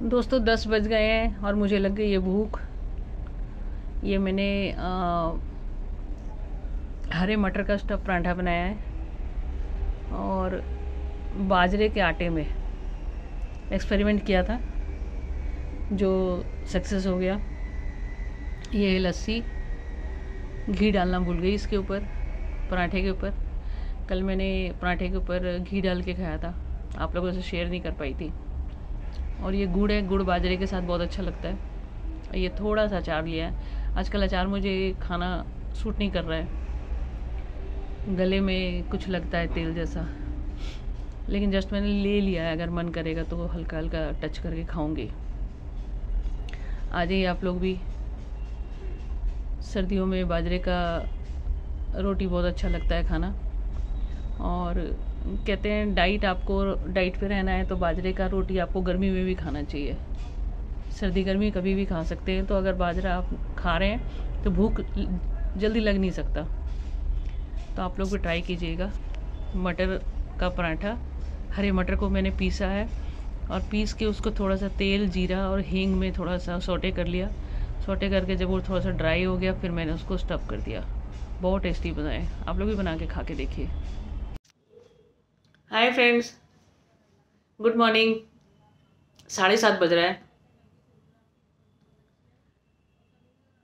दोस्तों 10 बज गए हैं और मुझे लग गई है भूख। ये मैंने हरे मटर का स्टफ पराठा बनाया है और बाजरे के आटे में एक्सपेरिमेंट किया था जो सक्सेस हो गया। ये लस्सी, घी डालना भूल गई इसके ऊपर, पराठे के ऊपर। कल मैंने पराठे के ऊपर घी डाल के खाया था, आप लोगों से शेयर नहीं कर पाई थी। और ये गुड़ है, गुड़ बाजरे के साथ बहुत अच्छा लगता है। ये थोड़ा सा अचार लिया है। आजकल अचार मुझे खाना सूट नहीं कर रहा है, गले में कुछ लगता है तेल जैसा, लेकिन जस्ट मैंने ले लिया है। अगर मन करेगा तो हल्का हल्का टच करके खाऊंगी। आ जाइए आप लोग भी। सर्दियों में बाजरे का रोटी बहुत अच्छा लगता है खाना। और कहते हैं डाइट पे रहना है तो बाजरे का रोटी आपको गर्मी में भी खाना चाहिए। सर्दी गर्मी कभी भी खा सकते हैं। तो अगर बाजरा आप खा रहे हैं तो भूख जल्दी लग नहीं सकता। तो आप लोग भी ट्राई कीजिएगा। मटर का पराठा, हरे मटर को मैंने पीसा है और पीस के उसको थोड़ा सा तेल, जीरा और हींग में थोड़ा सा सौटे कर लिया। सौटे करके जब वो थोड़ा सा ड्राई हो गया फिर मैंने उसको स्टफ़ कर दिया। बहुत टेस्टी बनाए, आप लोग भी बना के खा के देखिए। Hi friends, good morning. 7:30 बज रहा है।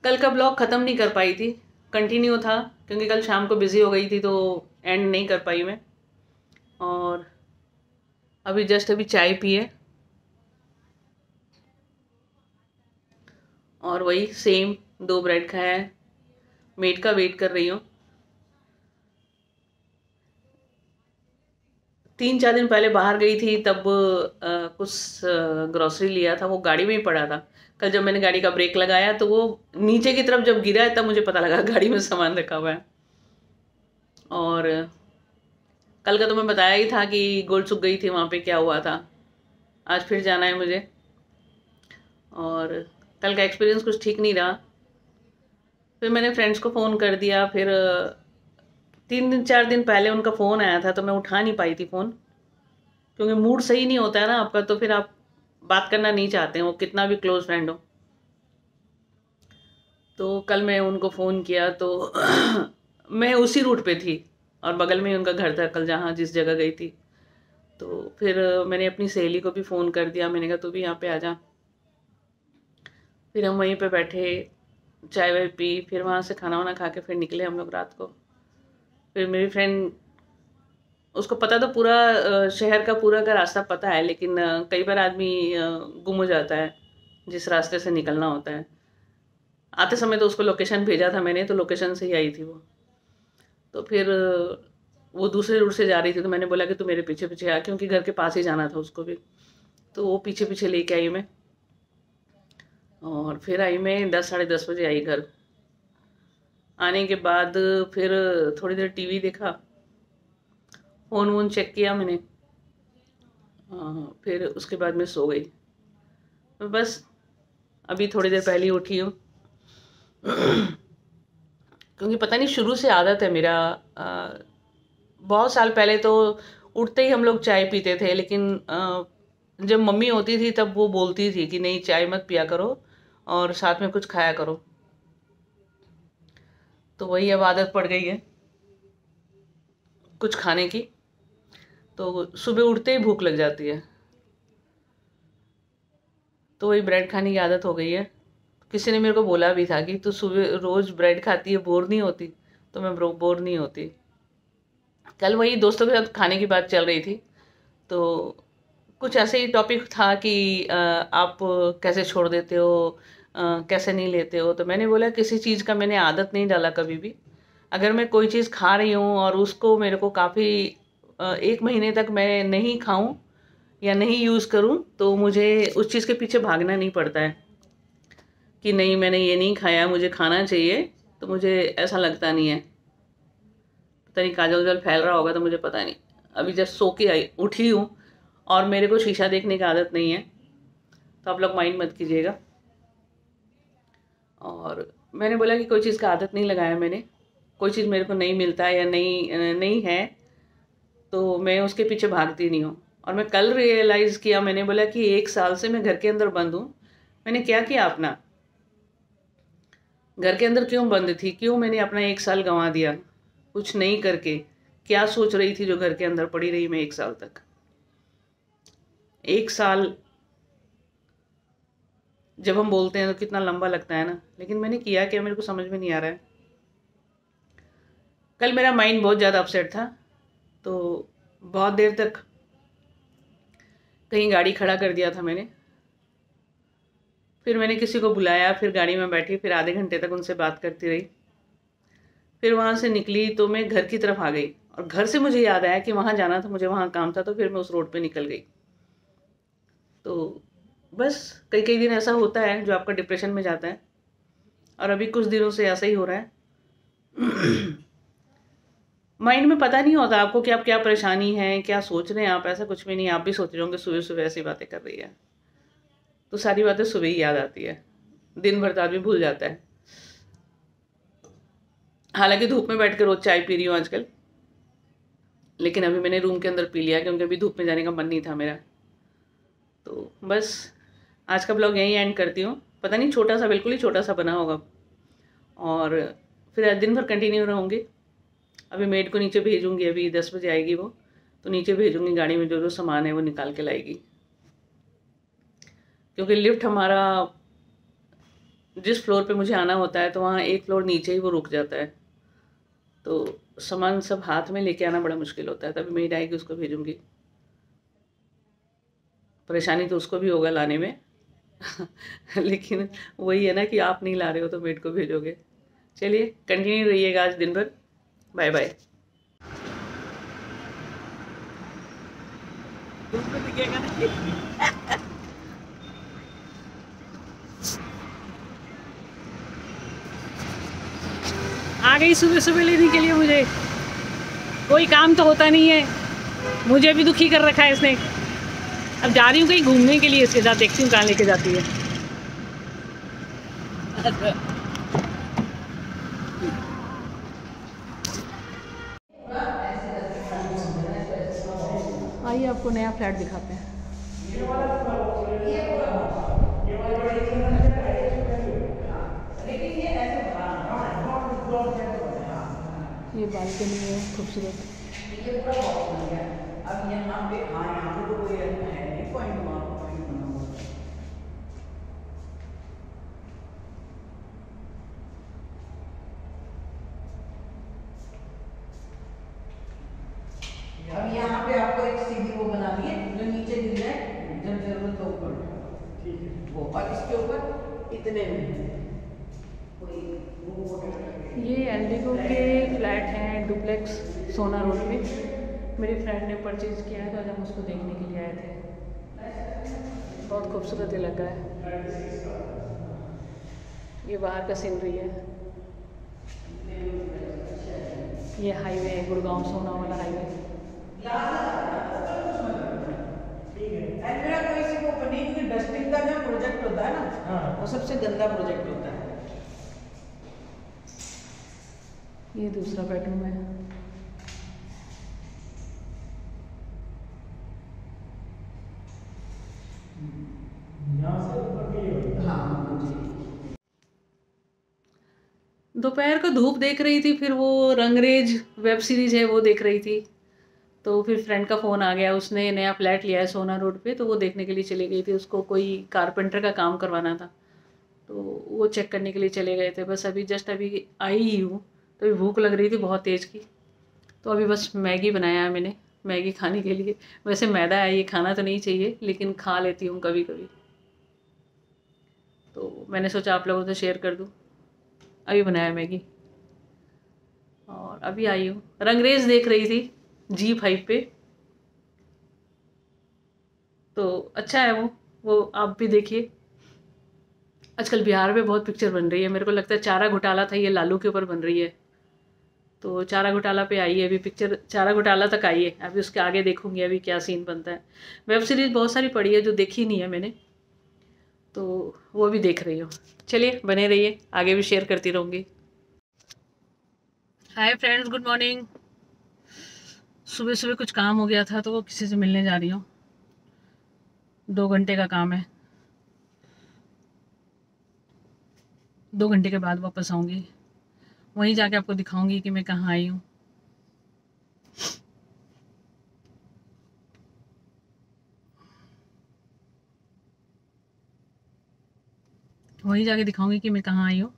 कल का ब्लॉग ख़त्म नहीं कर पाई थी, कंटिन्यू था क्योंकि कल शाम को बिज़ी हो गई थी तो एंड नहीं कर पाई मैं। और अभी जस्ट अभी चाय पिए और वही सेम 2 ब्रेड खाया है। मेड का वेट कर रही हूँ। 3-4 दिन पहले बाहर गई थी तब कुछ ग्रॉसरी लिया था, वो गाड़ी में ही पड़ा था। कल जब मैंने गाड़ी का ब्रेक लगाया तो वो नीचे की तरफ जब गिरा है तब मुझे पता लगा गाड़ी में सामान रखा हुआ है। और कल का तो मैं बताया ही था कि गुलसुख गई थी, वहाँ पे क्या हुआ था। आज फिर जाना है मुझे और कल का एक्सपीरियंस कुछ ठीक नहीं रहा। फिर मैंने फ्रेंड्स को फ़ोन कर दिया। फिर 3-4 दिन पहले उनका फ़ोन आया था तो मैं उठा नहीं पाई थी फ़ोन, क्योंकि मूड सही नहीं होता है ना आपका, तो फिर आप बात करना नहीं चाहते हैं, वो कितना भी क्लोज फ्रेंड हो। तो कल मैं उनको फ़ोन किया तो मैं उसी रूट पे थी और बगल में ही उनका घर था कल जहाँ जिस जगह गई थी। तो फिर मैंने अपनी सहेली को भी फ़ोन कर दिया, मैंने कहा तू भी यहाँ पे आ जा। फिर हम वहीं पे बैठे, चाय वाय पी, फिर वहाँ से खाना वाना खा के फिर निकले हम लोग रात को। फिर मेरी फ्रेंड, उसको पता तो पूरा शहर का पूरा का रास्ता पता है, लेकिन कई बार आदमी गुम हो जाता है जिस रास्ते से निकलना होता है। आते समय तो उसको लोकेशन भेजा था मैंने, तो लोकेशन से ही आई थी वो। तो फिर वो दूसरे रूट से जा रही थी तो मैंने बोला कि तू मेरे पीछे पीछे आ, क्योंकि घर के पास ही जाना था उसको भी। तो वो पीछे पीछे लेके आई मैं और फिर आई मैं 10-10:30 बजे आई घर। आने के बाद फिर थोड़ी देर टीवी देखा, फ़ोन वोन चेक किया मैंने। फिर उसके बाद मैं सो गई। तो बस अभी थोड़ी देर पहले ही उठी हूँ। क्योंकि पता नहीं शुरू से आदत है मेरा। बहुत साल पहले तो उठते ही हम लोग चाय पीते थे, लेकिन जब मम्मी होती थी तब वो बोलती थी कि नहीं चाय मत पिया करो और साथ में कुछ खाया करो। तो वही अब आदत पड़ गई है कुछ खाने की, तो सुबह उठते ही भूख लग जाती है। तो वही ब्रेड खाने की आदत हो गई है। किसी ने मेरे को बोला भी था कि तू सुबह रोज़ ब्रेड खाती है, बोर नहीं होती? तो मैं बोर नहीं होती। कल वही दोस्तों के साथ खाने की बात चल रही थी तो कुछ ऐसे ही टॉपिक था कि आप कैसे छोड़ देते हो, कैसे नहीं लेते हो। तो मैंने बोला किसी चीज़ का मैंने आदत नहीं डाला कभी भी। अगर मैं कोई चीज़ खा रही हूँ और उसको मेरे को काफ़ी 1 महीने तक मैं नहीं खाऊं या नहीं यूज़ करूं तो मुझे उस चीज़ के पीछे भागना नहीं पड़ता है कि नहीं मैंने ये नहीं खाया, मुझे खाना चाहिए। तो मुझे ऐसा लगता नहीं है। पता नहीं काजल वजल फैल रहा होगा तो मुझे पता नहीं। अभी जस्ट सो के आई उठी हूँ और मेरे को शीशा देखने की आदत नहीं है, तो आप लोग माइंड मत कीजिएगा। और मैंने बोला कि कोई चीज़ का आदत नहीं लगाया मैंने। कोई चीज़ मेरे को नहीं मिलता है या नहीं नहीं है तो मैं उसके पीछे भागती नहीं हूँ। और मैं कल रियलाइज़ किया, मैंने बोला कि 1 साल से मैं घर के अंदर बंद हूँ। मैंने क्या किया अपना, घर के अंदर क्यों बंद थी, क्यों मैंने अपना 1 साल गंवा दिया कुछ नहीं करके। क्या सोच रही थी जो घर के अंदर पड़ी रही मैं 1 साल तक। 1 साल जब हम बोलते हैं तो कितना लंबा लगता है ना, लेकिन मैंने किया क्या मेरे को समझ में नहीं आ रहा है। कल मेरा माइंड बहुत ज़्यादा अपसेट था, तो बहुत देर तक कहीं गाड़ी खड़ा कर दिया था मैंने। फिर मैंने किसी को बुलाया, फिर गाड़ी में बैठी, फिर आधे घंटे तक उनसे बात करती रही। फिर वहाँ से निकली तो मैं घर की तरफ आ गई, और घर से मुझे याद आया कि वहाँ जाना था मुझे, वहाँ काम था, तो फिर मैं उस रोड पे निकल गई। तो बस कई कई दिन ऐसा होता है जो आपका डिप्रेशन में जाता है, और अभी कुछ दिनों से ऐसा ही हो रहा है। माइंड में पता नहीं होता आपको कि आप क्या परेशानी है, क्या सोच रहे हैं आप, ऐसा कुछ भी नहीं। आप भी सोच रहे होंगे सुबह सुबह ऐसी बातें कर रही है, तो सारी बातें सुबह ही याद आती है, दिन भर तो आदमी भूल जाता है। हालांकि धूप में बैठ कर रोज चाय पी रही हूँ आजकल, लेकिन अभी मैंने रूम के अंदर पी लिया क्योंकि अभी धूप में जाने का मन नहीं था मेरा। तो बस आज का ब्लॉग यहीं एंड करती हूँ। पता नहीं छोटा सा, बिल्कुल ही छोटा सा बना होगा, और फिर दिन भर कंटिन्यू रहूँगी। अभी मेड को नीचे भेजूँगी, अभी 10 बजे आएगी वो, तो नीचे भेजूँगी, गाड़ी में जो जो सामान है वो निकाल के लाएगी। क्योंकि लिफ्ट हमारा जिस फ्लोर पे मुझे आना होता है तो वहाँ 1 फ्लोर नीचे ही वो रुक जाता है, तो सामान सब हाथ में लेके आना बड़ा मुश्किल होता है। तभी मेड आएगी, उसको भेजूँगी। परेशानी तो उसको भी होगा लाने में। लेकिन वही है ना कि आप नहीं ला रहे हो तो मेड को भेजोगे। चलिए कंटिन्यू रहिएगा आज दिन भर। Bye bye. आ गई सुबह सुबह लेने के लिए मुझे। कोई काम तो होता नहीं है, मुझे भी दुखी कर रखा है इसने। अब जा रही हूँ कहीं घूमने के लिए इसके साथ, देखती हूँ कहाँ लेके जाती है। आइए आपको नया फ्लैट दिखाते हैं। ये बालकनी है खूबसूरत। अब यहाँ पे, हाँ यहाँ पे तो कोई है नहीं पॉइंट, वहाँ पॉइंट बना हुआ है। अब यहाँ पे आपको एक सीधी वो बनानी है जो नीचे गिर जाए जब जरूरत हो ऊपर, ठीक है वो, और इसके ऊपर इतने में ये एल्डिगो के फ्लैट हैं, डुप्लेक्स, सोना रोड पे। मेरी फ्रेंड ने परचेज़ किया है तो आज हम उसको देखने के लिए आए थे। बहुत खूबसूरत इलाका है। ये बाहर का सीनरी है। ये हाईवे है, गुड़गांव सोना वाला हाईवे। मेरा कोई सी वो बनी, क्योंकि डस्टिंग का जो प्रोजेक्ट होता है ना, वो सबसे गंदा प्रोजेक्ट होता है। ये दूसरा बेडरूम है। दोपहर को धूप देख रही थी, फिर वो रंगरेज वेब सीरीज है वो देख रही थी। तो फिर फ्रेंड का फ़ोन आ गया, उसने नया फ्लैट लिया है सोना रोड पे, तो वो देखने के लिए चली गई थी। उसको कोई कारपेंटर का काम करवाना था, तो वो चेक करने के लिए चले गए थे। बस अभी जस्ट अभी आई ही हूँ, तो अभी भूख लग रही थी बहुत तेज़ की, तो अभी बस मैगी बनाया है मैंने, मैगी खाने के लिए। वैसे मैदा है, ये खाना तो नहीं चाहिए, लेकिन खा लेती हूँ कभी कभी, तो मैंने सोचा आप लोगों से शेयर कर दूँ। अभी बनाया मैगी, और अभी आई हूँ। रंगरेज देख रही थी G5 पे, तो अच्छा है वो आप भी देखिए। आजकल बिहार में बहुत पिक्चर बन रही है, मेरे को लगता है चारा घोटाला था, ये लालू के ऊपर बन रही है। तो चारा घोटाला पे आई है अभी पिक्चर, चारा घोटाला तक आई है, अभी उसके आगे देखूंगी अभी क्या सीन बनता है। वेब सीरीज़ बहुत सारी पड़ी है जो देखी नहीं है मैंने, तो वो भी देख रही हूँ। चलिए बने रहिए, आगे भी शेयर करती रहूँगी। Hi friends, good morning. सुबह सुबह कुछ काम हो गया था तो वो किसी से मिलने जा रही हूँ। 2 घंटे का काम है, 2 घंटे के बाद वापस आऊँगी। वहीं जाके आपको दिखाऊंगी कि मैं कहाँ आई हूँ। वहीं जाके दिखाऊंगी कि मैं कहाँ आई हूँ,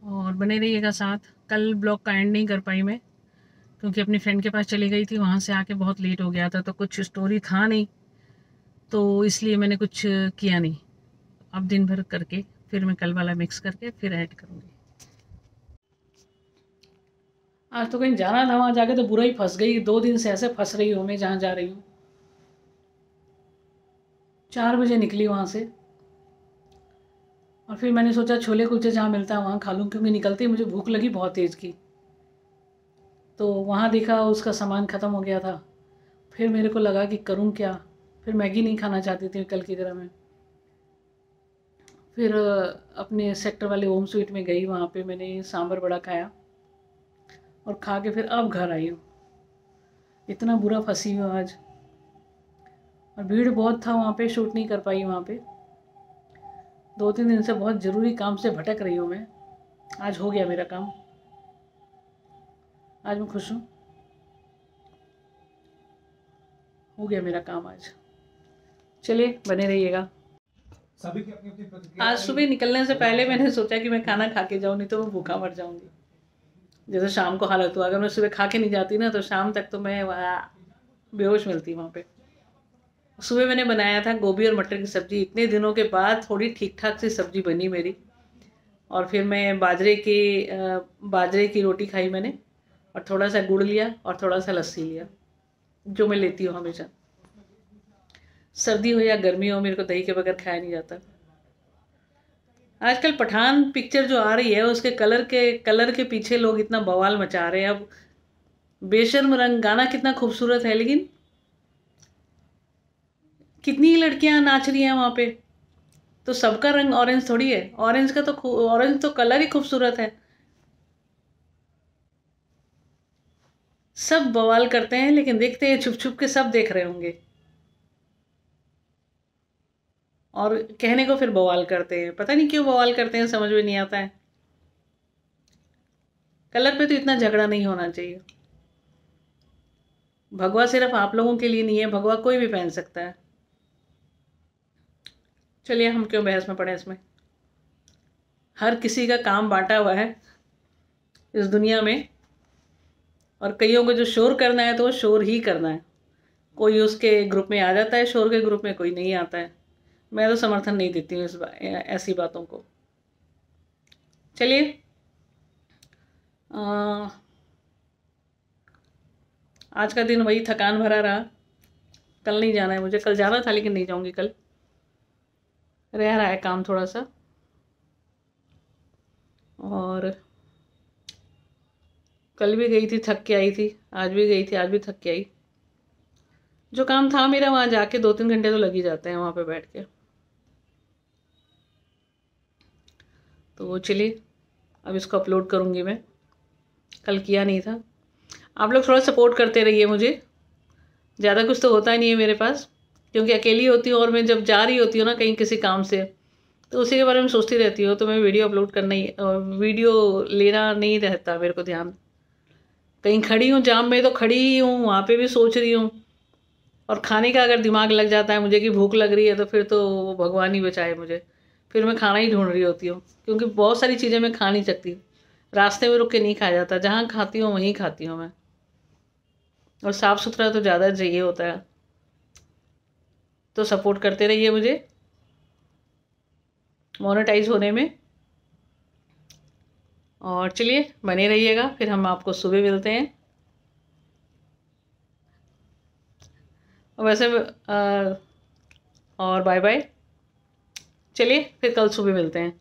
और बने रहिएगा साथ। कल ब्लॉग का एंड नहीं कर पाई मैं, क्योंकि अपनी फ्रेंड के पास चली गई थी, वहाँ से आके बहुत लेट हो गया था, तो कुछ स्टोरी था नहीं, तो इसलिए मैंने कुछ किया नहीं। अब दिन भर करके फिर मैं कल वाला मिक्स करके फिर ऐड करूँगी। आज तो कहीं जाना था, वहाँ जाके तो बुरा ही फंस गई। 2 दिन से ऐसे फंस रही हूँ मैं जहाँ जा रही हूँ। 4 बजे निकली वहाँ से, और फिर मैंने सोचा छोले कुलचे जहाँ मिलता है वहाँ खा लूँ, क्योंकि निकलते ही मुझे भूख लगी बहुत तेज़ की। तो वहाँ देखा उसका सामान ख़त्म हो गया था। फिर मेरे को लगा कि करूँ क्या। फिर मैगी नहीं खाना चाहती थी कल की तरह मैं। फिर अपने सेक्टर वाले होम स्वीट में गई, वहाँ पे मैंने सांभर बड़ा खाया, और खा के फिर अब घर आई हूँ। इतना बुरा फंसी हूँ आज, और भीड़ बहुत था वहाँ पे, शूट नहीं कर पाई वहाँ पे। 2-3 दिन से बहुत ज़रूरी काम से भटक रही हूँ मैं। आज हो गया मेरा काम, आज मैं खुश हूँ, हो गया मेरा काम आज। चलिए बने रहिएगा। सभी की अपनी अपनी प्रतिक्रिया। आज सुबह निकलने से पहले मैंने सोचा कि मैं खाना खा के जाऊँ, नहीं तो मैं भूखा मर जाऊँगी। जैसे शाम को हालत हुआ, अगर मैं सुबह खा के नहीं जाती ना तो शाम तक तो मैं बेहोश मिलती वहाँ पे। सुबह मैंने बनाया था गोभी और मटर की सब्ज़ी। इतने दिनों के बाद थोड़ी ठीक ठाक सी सब्ज़ी बनी मेरी। और फिर मैं बाजरे की रोटी खाई मैंने, और थोड़ा सा गुड़ लिया और थोड़ा सा लस्सी लिया, जो मैं लेती हूँ हमेशा। सर्दी हो या गर्मी हो, मेरे को दही के बगैर खाया नहीं जाता। आजकल पठान पिक्चर जो आ रही है, उसके कलर के पीछे लोग इतना बवाल मचा रहे हैं। अब बेशर्म रंग, गाना कितना खूबसूरत है, लेकिन कितनी लड़कियां नाच रही हैं वहाँ पे। तो सबका रंग ऑरेंज थोड़ी है। ऑरेंज तो कलर ही खूबसूरत है। सब बवाल करते हैं, लेकिन देखते हैं छुप छुप के, सब देख रहे होंगे, और कहने को फिर बवाल करते हैं। पता नहीं क्यों बवाल करते हैं, समझ में नहीं आता है। कलर पे तो इतना झगड़ा नहीं होना चाहिए। भगवा सिर्फ आप लोगों के लिए नहीं है, भगवा कोई भी पहन सकता है। चलिए हम क्यों बहस में पड़े इसमें। हर किसी का काम बांटा हुआ है इस दुनिया में, और कईयों को जो शोर करना है तो वो शोर ही करना है। कोई उसके ग्रुप में आ जाता है, शोर के ग्रुप में कोई नहीं आता है। मैं तो समर्थन नहीं देती हूँ ऐसी बातों को। चलिए, आज का दिन वही थकान भरा रहा। कल नहीं जाना है मुझे, कल जाना था लेकिन नहीं जाऊंगी कल, रह रहा है काम थोड़ा सा। और कल भी गई थी, थक के आई थी। आज भी गई थी, आज भी थक के आई। जो काम था मेरा, वहाँ जाके 2-3 घंटे तो लग ही जाते हैं वहाँ पे बैठ के। तो चलिए, अब इसको अपलोड करूँगी मैं, कल किया नहीं था। आप लोग थोड़ा सपोर्ट करते रहिए मुझे। ज़्यादा कुछ तो होता नहीं है मेरे पास, क्योंकि अकेली होती हूँ, और मैं जब जा रही होती हूँ ना कहीं किसी काम से, तो उसी के बारे में सोचती रहती हूँ। तो मैं वीडियो अपलोड करना ही, वीडियो लेना नहीं रहता मेरे को ध्यान। कहीं खड़ी हूँ जाम में तो खड़ी ही हूँ, वहाँ पे भी सोच रही हूँ। और खाने का अगर दिमाग लग जाता है मुझे कि भूख लग रही है, तो फिर तो वो भगवान ही बचाए मुझे। फिर मैं खाना ही ढूंढ रही होती हूँ, क्योंकि बहुत सारी चीज़ें मैं खा नहीं सकती। रास्ते में रुक के नहीं खाया जाता, जहाँ खाती हूँ वहीं खाती हूँ मैं। और साफ़ सुथरा तो ज़्यादा चाहिए होता है। तो सपोर्ट करते रहिए मुझे मोनेटाइज होने में। और चलिए बने रहिएगा, फिर हम आपको सुबह मिलते हैं। वैसे और बाय बाय। चलिए फिर कल सुबह मिलते हैं।